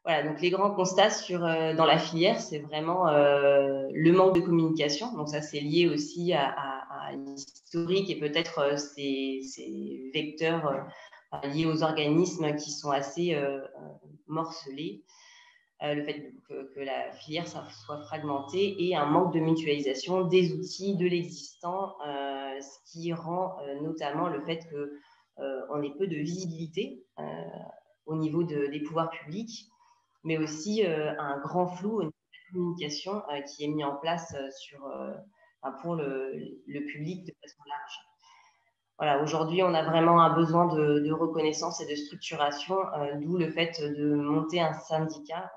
Voilà, donc les grands constats dans la filière, c'est vraiment le manque de communication. Donc ça, c'est lié aussi à l'historique et peut-être ces vecteurs liés aux organismes qui sont assez morcelés. Le fait que la filière soit fragmentée et un manque de mutualisation des outils, de l'existant, ce qui rend notamment le fait qu'on ait peu de visibilité au niveau des pouvoirs publics, mais aussi un grand flou au niveau de la communication qui est mis en place pour le public de façon large. Voilà, aujourd'hui, on a vraiment un besoin de reconnaissance et de structuration, d'où le fait de monter un syndicat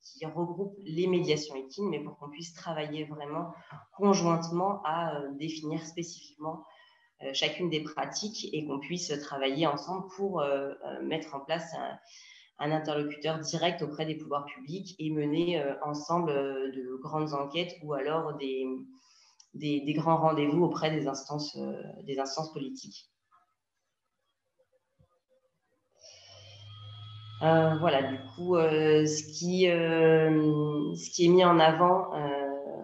qui regroupe les médiations équines, mais pour qu'on puisse travailler vraiment conjointement à définir spécifiquement chacune des pratiques et qu'on puisse travailler ensemble pour mettre en place un interlocuteur direct auprès des pouvoirs publics et mener ensemble de grandes enquêtes ou alors des grands rendez-vous auprès des instances politiques. Voilà, du coup, ce qui est mis en avant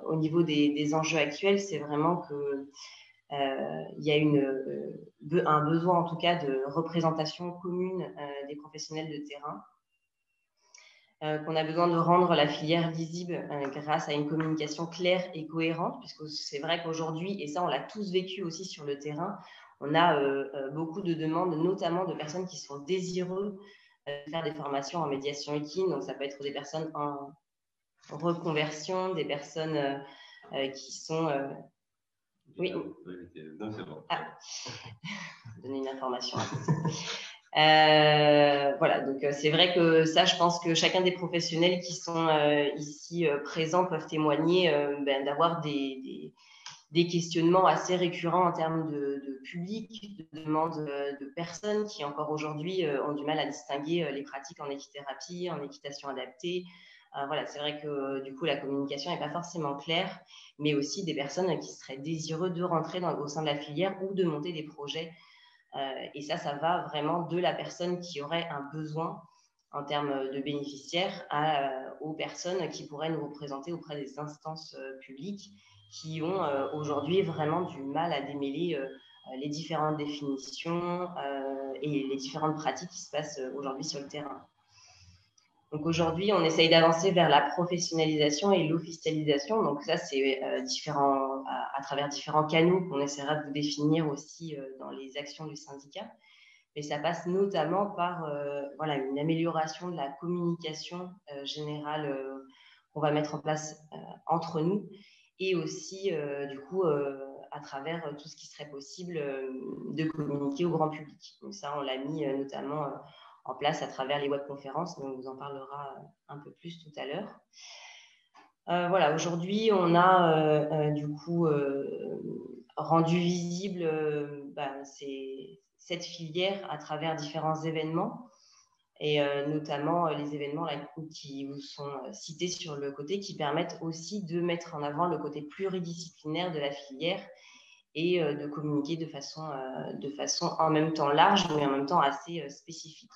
au niveau des enjeux actuels, c'est vraiment que il y a un besoin, en tout cas, de représentation commune des professionnels de terrain, qu'on a besoin de rendre la filière visible grâce à une communication claire et cohérente, puisque c'est vrai qu'aujourd'hui, et ça, on l'a tous vécu aussi sur le terrain, on a beaucoup de demandes, notamment de personnes qui sont désireuses de faire des formations en médiation équine. Donc, ça peut être des personnes en reconversion, des personnes qui sont... Oui. Non, c'est bon. Donner une information. Voilà, donc c'est vrai que ça, je pense que chacun des professionnels qui sont ici présents peuvent témoigner d'avoir des questionnements assez récurrents en termes de public, de demandes de personnes qui encore aujourd'hui ont du mal à distinguer les pratiques en équithérapie, en équitation adaptée. Voilà, c'est vrai que du coup, la communication n'est pas forcément claire, mais aussi des personnes qui seraient désireuses de rentrer au sein de la filière ou de monter des projets. Et ça va vraiment de la personne qui aurait un besoin en termes de bénéficiaires aux personnes qui pourraient nous représenter auprès des instances publiques qui ont aujourd'hui vraiment du mal à démêler les différentes définitions et les différentes pratiques qui se passent aujourd'hui sur le terrain. Donc aujourd'hui, on essaye d'avancer vers la professionnalisation et l'officialisation. Donc ça, c'est à travers différents canaux qu'on essaiera de vous définir aussi dans les actions du syndicat. Mais ça passe notamment par voilà, une amélioration de la communication générale qu'on va mettre en place entre nous et aussi, du coup, à travers tout ce qui serait possible de communiquer au grand public. Donc ça, on l'a mis notamment en place à travers les webconférences, mais on vous en parlera un peu plus tout à l'heure. Voilà, aujourd'hui, on a du coup rendu visible cette filière à travers différents événements et notamment les événements là, qui vous sont cités sur le côté qui permettent aussi de mettre en avant le côté pluridisciplinaire de la filière et de communiquer de façon en même temps large mais en même temps assez spécifique.